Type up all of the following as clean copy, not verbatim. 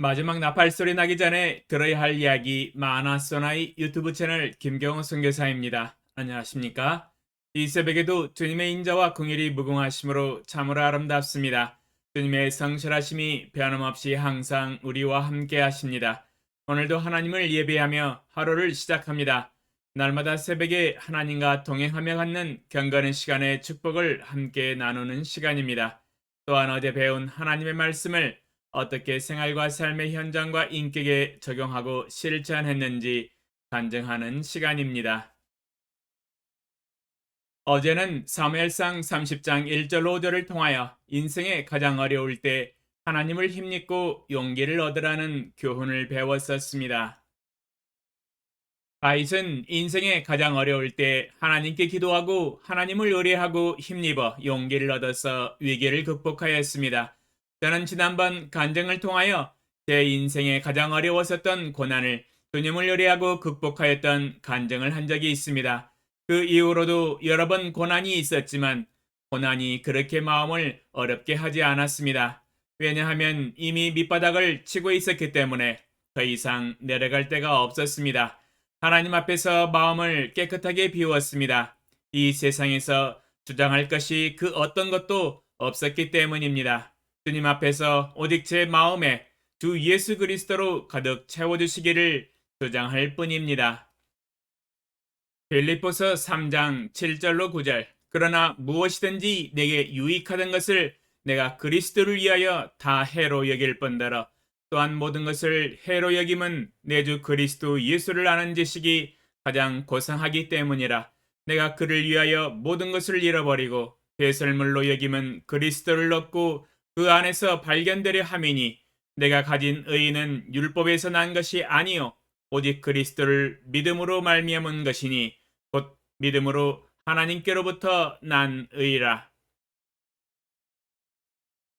마지막 나팔소리 나기 전에 들어야 할 이야기 마나소나의 유튜브 채널 김경호 선교사입니다. 안녕하십니까? 이 새벽에도 주님의 인자와 긍휼이 무궁하심으로 참으로 아름답습니다. 주님의 성실하심이 변함없이 항상 우리와 함께 하십니다. 오늘도 하나님을 예배하며 하루를 시작합니다. 날마다 새벽에 하나님과 동행하며 갖는 경건의 시간의 축복을 함께 나누는 시간입니다. 또한 어제 배운 하나님의 말씀을 어떻게 생활과 삶의 현장과 인격에 적용하고 실천했는지 간증하는 시간입니다. 어제는 사무엘상 30장 1절 5절을 통하여 인생의 가장 어려울 때 하나님을 힘입고 용기를 얻으라는 교훈을 배웠었습니다. 다윗은 인생의 가장 어려울 때 하나님께 기도하고 하나님을 의뢰하고 힘입어 용기를 얻어서 위기를 극복하였습니다. 저는 지난번 간증을 통하여 제 인생의 가장 어려웠었던 고난을 주님을 의뢰하고 극복하였던 간증을 한 적이 있습니다. 그 이후로도 여러 번 고난이 있었지만 고난이 그렇게 마음을 어렵게 하지 않았습니다. 왜냐하면 이미 밑바닥을 치고 있었기 때문에 더 이상 내려갈 데가 없었습니다. 하나님 앞에서 마음을 깨끗하게 비웠습니다. 이 세상에서 주장할 것이 그 어떤 것도 없었기 때문입니다. 주님 앞에서 오직 제 마음에 주 예수 그리스도로 가득 채워주시기를 주장할 뿐입니다. 빌립보서 3장 7절로 9절. 그러나 무엇이든지 내게 유익하던 것을 내가 그리스도를 위하여 다 해로 여길 뿐더러 또한 모든 것을 해로 여김은 내 주 그리스도 예수를 아는 지식이 가장 고상하기 때문이라. 내가 그를 위하여 모든 것을 잃어버리고 배설물로 여김은 그리스도를 얻고 그 안에서 발견되려 함이니 내가 가진 의는 율법에서 난 것이 아니요 오직 그리스도를 믿음으로 말미암은 것이니 곧 믿음으로 하나님께로부터 난 의라.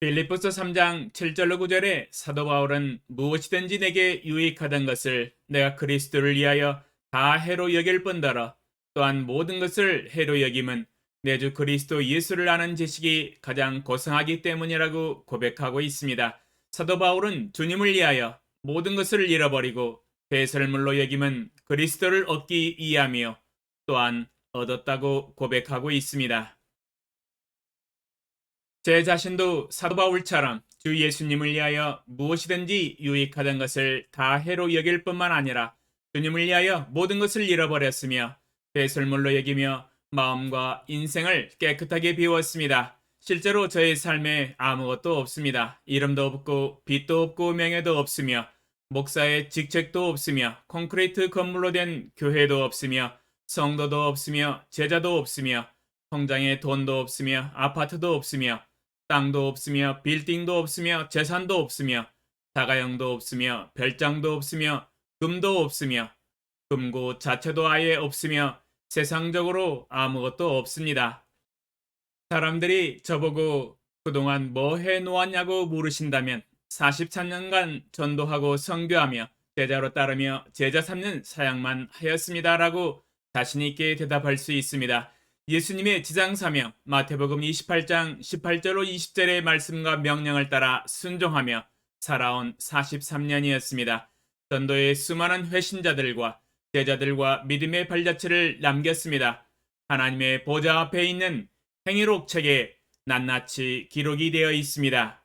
빌립보서 3장 7절로 9절에 사도 바울은 무엇이든지 내게 유익하던 것을 내가 그리스도를 위하여 다 해로 여길 뿐더러 또한 모든 것을 해로 여김은 내 주 그리스도 예수를 아는 지식이 가장 고상하기 때문이라고 고백하고 있습니다. 사도 바울은 주님을 위하여 모든 것을 잃어버리고 배설물로 여김은 그리스도를 얻기 위함이요 또한 얻었다고 고백하고 있습니다. 제 자신도 사도 바울처럼 주 예수님을 위하여 무엇이든지 유익하던 것을 다 해로 여길 뿐만 아니라 주님을 위하여 모든 것을 잃어버렸으며 배설물로 여기며 마음과 인생을 깨끗하게 비웠습니다. 실제로 저의 삶에 아무것도 없습니다. 이름도 없고 빚도 없고 명예도 없으며 목사의 직책도 없으며 콘크리트 건물로 된 교회도 없으며 성도도 없으며 제자도 없으며 통장에 돈도 없으며 아파트도 없으며 땅도 없으며 빌딩도 없으며 재산도 없으며 자가용도 없으며 별장도 없으며 금도 없으며 금고 자체도 아예 없으며 세상적으로 아무것도 없습니다. 사람들이 저보고 그동안 뭐 해놓았냐고 물으신다면 43년간 전도하고 선교하며 제자로 따르며 제자 삼는 사역만 하였습니다라고 자신있게 대답할 수 있습니다. 예수님의 지상사명 마태복음 28장 18절로 20절의 말씀과 명령을 따라 순종하며 살아온 43년이었습니다. 전도의 수많은 회신자들과 제자들과 믿음의 발자취를 남겼습니다. 하나님의 보좌 앞에 있는 행위록 책에 낱낱이 기록이 되어 있습니다.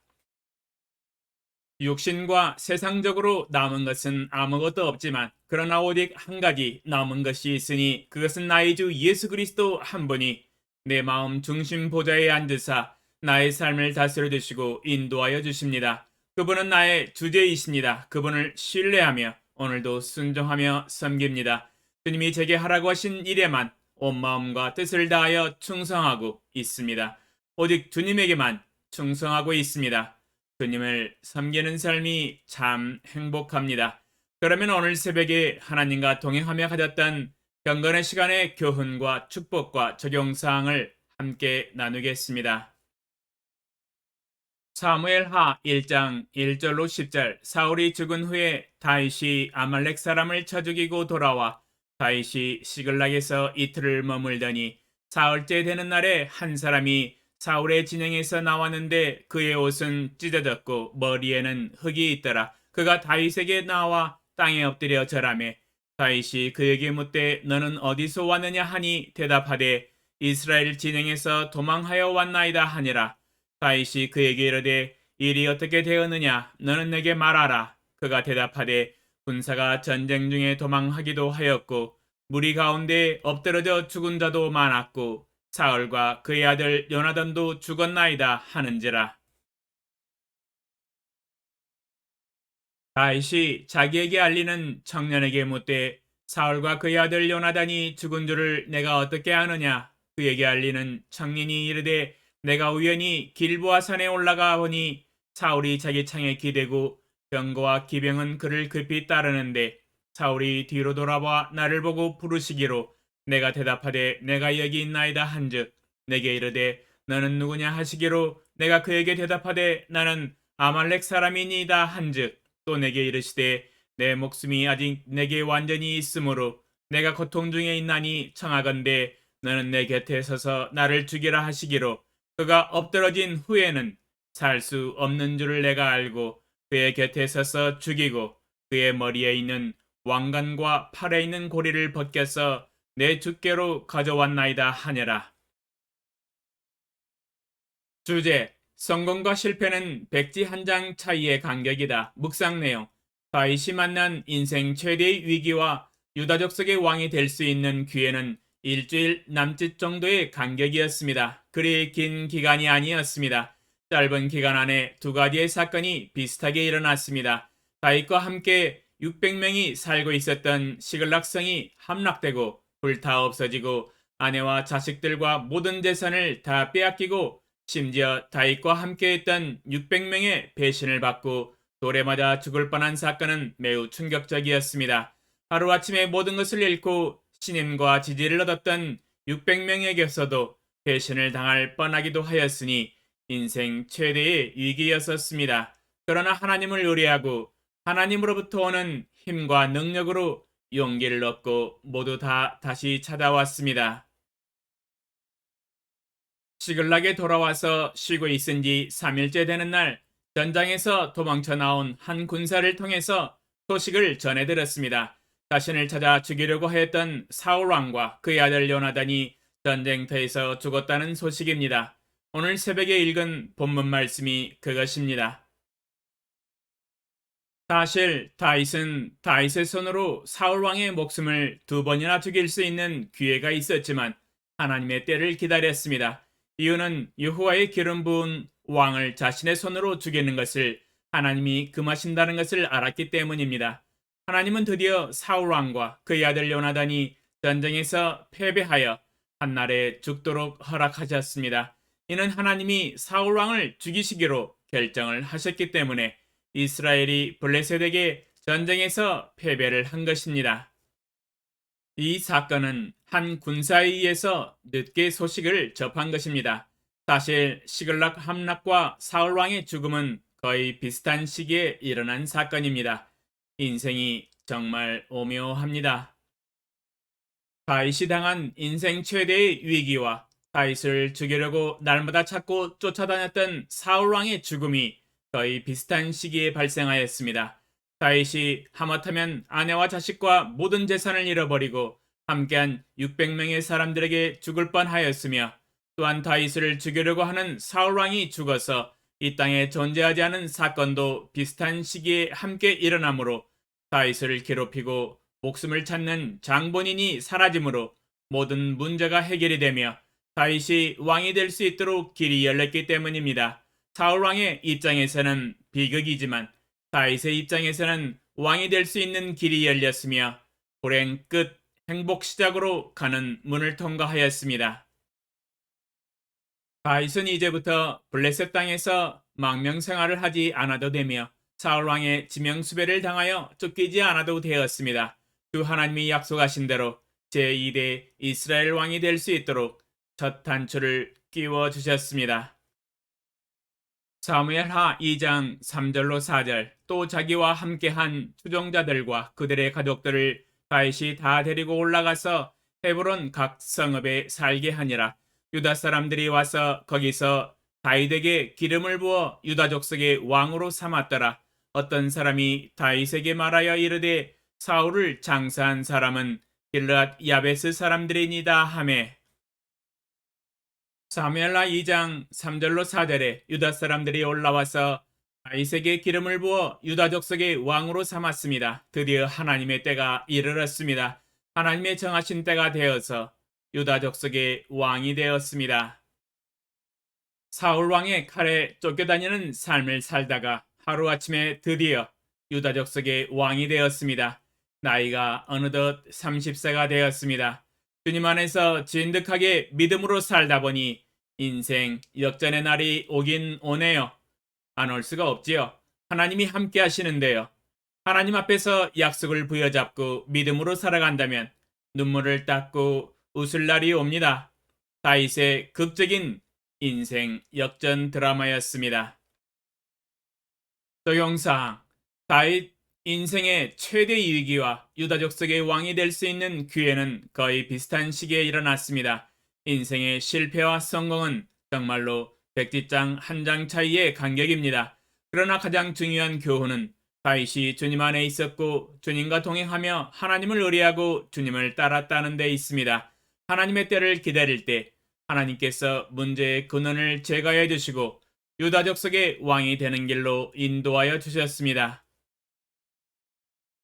육신과 세상적으로 남은 것은 아무것도 없지만 그러나 오직 한 가지 남은 것이 있으니 그것은 나의 주 예수 그리스도 한 분이 내 마음 중심 보좌에 앉으사 나의 삶을 다스려 주시고 인도하여 주십니다. 그분은 나의 주제이십니다. 그분을 신뢰하며 오늘도 순종하며 섬깁니다. 주님이 제게 하라고 하신 일에만 온 마음과 뜻을 다하여 충성하고 있습니다. 오직 주님에게만 충성하고 있습니다. 주님을 섬기는 삶이 참 행복합니다. 그러면 오늘 새벽에 하나님과 동행하며 가졌던 경건의 시간의 교훈과 축복과 적용사항을 함께 나누겠습니다. 사무엘하 1장 1절로 10절. 사울이 죽은 후에 다윗이 아말렉 사람을 쳐 죽이고 돌아와 다윗이 시글락에서 이틀을 머물더니 사흘째 되는 날에 한 사람이 사울의 진영에서 나왔는데 그의 옷은 찢어졌고 머리에는 흙이 있더라. 그가 다윗에게 나와 땅에 엎드려 절하매 다윗이 그에게 묻되 너는 어디서 왔느냐 하니 대답하되 이스라엘 진영에서 도망하여 왔나이다 하니라. 다윗이 그에게 이르되 일이 어떻게 되었느냐 너는 내게 말하라. 그가 대답하되 군사가 전쟁 중에 도망하기도 하였고 무리 가운데 엎드러져 죽은 자도 많았고 사울과 그의 아들 요나단도 죽었나이다 하는지라. 다윗이 자기에게 알리는 청년에게 묻되 사울과 그의 아들 요나단이 죽은 줄을 내가 어떻게 아느냐. 그에게 알리는 청년이 이르되 내가 우연히 길보아 산에 올라가 보니 사울이 자기 창에 기대고 병거와 기병은 그를 급히 따르는데 사울이 뒤로 돌아와 나를 보고 부르시기로 내가 대답하되 내가 여기 있나이다 한즉 내게 이르되 너는 누구냐 하시기로 내가 그에게 대답하되 나는 아말렉 사람이니이다 한즉 또 내게 이르시되 내 목숨이 아직 내게 완전히 있으므로 내가 고통 중에 있나니 청하건대 너는 내 곁에 서서 나를 죽이라 하시기로 그가 엎드러진 후에는 살 수 없는 줄을 내가 알고 그의 곁에 서서 죽이고 그의 머리에 있는 왕관과 팔에 있는 고리를 벗겨서 내 주께로 가져왔나이다 하니라. 주제 성공과 실패는 백지 한 장 차이의 간격이다. 묵상 내용 다윗이 만난 인생 최대의 위기와 유다족 속의 왕이 될 수 있는 기회는 일주일 남짓 정도의 간격이었습니다. 그리 긴 기간이 아니었습니다. 짧은 기간 안에 두 가지의 사건이 비슷하게 일어났습니다. 다윗과 함께 600명이 살고 있었던 시글락성이 함락되고 불타 없어지고 아내와 자식들과 모든 재산을 다 빼앗기고 심지어 다윗과 함께했던 600명의 배신을 받고 돌에 맞아 죽을 뻔한 사건은 매우 충격적이었습니다. 하루아침에 모든 것을 잃고 신임과 지지를 얻었던 600명에게서도 배신을 당할 뻔하기도 하였으니 인생 최대의 위기였었습니다. 그러나 하나님을 의뢰하고 하나님으로부터 오는 힘과 능력으로 용기를 얻고 모두 다 다시 찾아왔습니다. 시글락에 돌아와서 쉬고 있은 지 3일째 되는 날 전장에서 도망쳐 나온 한 군사를 통해서 소식을 전해들었습니다. 자신을 찾아 죽이려고 하였던 사울왕과 그의 아들 요나단이 전쟁터에서 죽었다는 소식입니다. 오늘 새벽에 읽은 본문 말씀이 그것입니다. 사실 다윗은 다윗의 손으로 사울왕의 목숨을 2번이나 죽일 수 있는 기회가 있었지만 하나님의 때를 기다렸습니다. 이유는 여호와의 기름 부은 왕을 자신의 손으로 죽이는 것을 하나님이 금하신다는 것을 알았기 때문입니다. 하나님은 드디어 사울왕과 그의 아들 요나단이 전쟁에서 패배하여 한날에 죽도록 허락하셨습니다. 이는 하나님이 사울왕을 죽이시기로 결정을 하셨기 때문에 이스라엘이 블레셋에게 전쟁에서 패배를 한 것입니다. 이 사건은 한 군사에 의해서 늦게 소식을 접한 것입니다. 사실 시글락 함락과 사울왕의 죽음은 거의 비슷한 시기에 일어난 사건입니다. 인생이 정말 오묘합니다. 다윗이 당한 인생 최대의 위기와 다윗을 죽이려고 날마다 찾고 쫓아다녔던 사울왕의 죽음이 거의 비슷한 시기에 발생하였습니다. 다윗이 하마터면 아내와 자식과 모든 재산을 잃어버리고 함께한 600명의 사람들에게 죽을 뻔하였으며 또한 다윗을 죽이려고 하는 사울왕이 죽어서 이 땅에 존재하지 않은 사건도 비슷한 시기에 함께 일어나므로 다윗을 괴롭히고 목숨을 찾는 장본인이 사라짐으로 모든 문제가 해결이 되며 다윗이 왕이 될 수 있도록 길이 열렸기 때문입니다. 사울왕의 입장에서는 비극이지만 다윗의 입장에서는 왕이 될 수 있는 길이 열렸으며 불행 끝 행복 시작으로 가는 문을 통과하였습니다. 다윗은 이제부터 블레셋 땅에서 망명생활을 하지 않아도 되며 사울왕의 지명수배를 당하여 쫓기지 않아도 되었습니다. 주 하나님이 약속하신 대로 제2대 이스라엘 왕이 될 수 있도록 첫 단추를 끼워 주셨습니다. 사무엘하 2장 3절로 4절 또 자기와 함께한 추종자들과 그들의 가족들을 다윗이 다 데리고 올라가서 헤브론 각 성읍에 살게 하니라. 유다 사람들이 와서 거기서 다윗에게 기름을 부어 유다 족속의 왕으로 삼았더라. 어떤 사람이 다윗에게 말하여 이르되 사울을 장사한 사람은 길르앗 야베스 사람들이니다 하매 사무엘하 2장 3절로 4절에 유다 사람들이 올라와서 다윗에게 기름을 부어 유다 족속의 왕으로 삼았습니다. 드디어 하나님의 때가 이르렀습니다. 하나님의 정하신 때가 되어서 유다 족속의 왕이 되었습니다. 사울 왕의 칼에 쫓겨다니는 삶을 살다가 하루아침에 드디어 유다 족속의 왕이 되었습니다. 나이가 어느덧 30세가 되었습니다. 주님 안에서 진득하게 믿음으로 살다 보니 인생 역전의 날이 오긴 오네요. 안 올 수가 없지요. 하나님이 함께 하시는데요. 하나님 앞에서 약속을 부여잡고 믿음으로 살아간다면 눈물을 닦고 웃을 날이 옵니다. 다윗의 극적인 인생 역전 드라마였습니다. 적용사항 다윗 인생의 최대의 위기와 유다 족속의 왕이 될 수 있는 기회는 거의 비슷한 시기에 일어났습니다. 인생의 실패와 성공은 정말로 백지장 한 장 차이의 간격입니다. 그러나 가장 중요한 교훈은 다윗이 주님 안에 있었고 주님과 동행하며 하나님을 의뢰하고 주님을 따랐다는 데 있습니다. 하나님의 때를 기다릴 때 하나님께서 문제의 근원을 제거해 주시고 유다 족속의 왕이 되는 길로 인도하여 주셨습니다.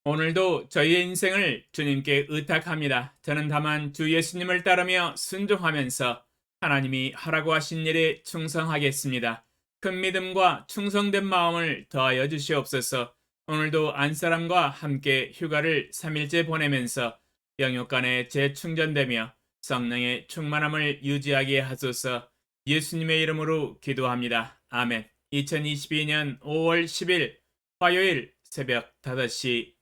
오늘도 저희의 인생을 주님께 의탁합니다. 저는 다만 주 예수님을 따르며 순종하면서 하나님이 하라고 하신 일에 충성하겠습니다. 큰 믿음과 충성된 마음을 더하여 주시옵소서. 오늘도 안사람과 함께 휴가를 3일째 보내면서 영육간에 재충전되며 성령의 충만함을 유지하게 하소서. 예수님의 이름으로 기도합니다. 아멘. 2022년 5월 10일 화요일 새벽 5시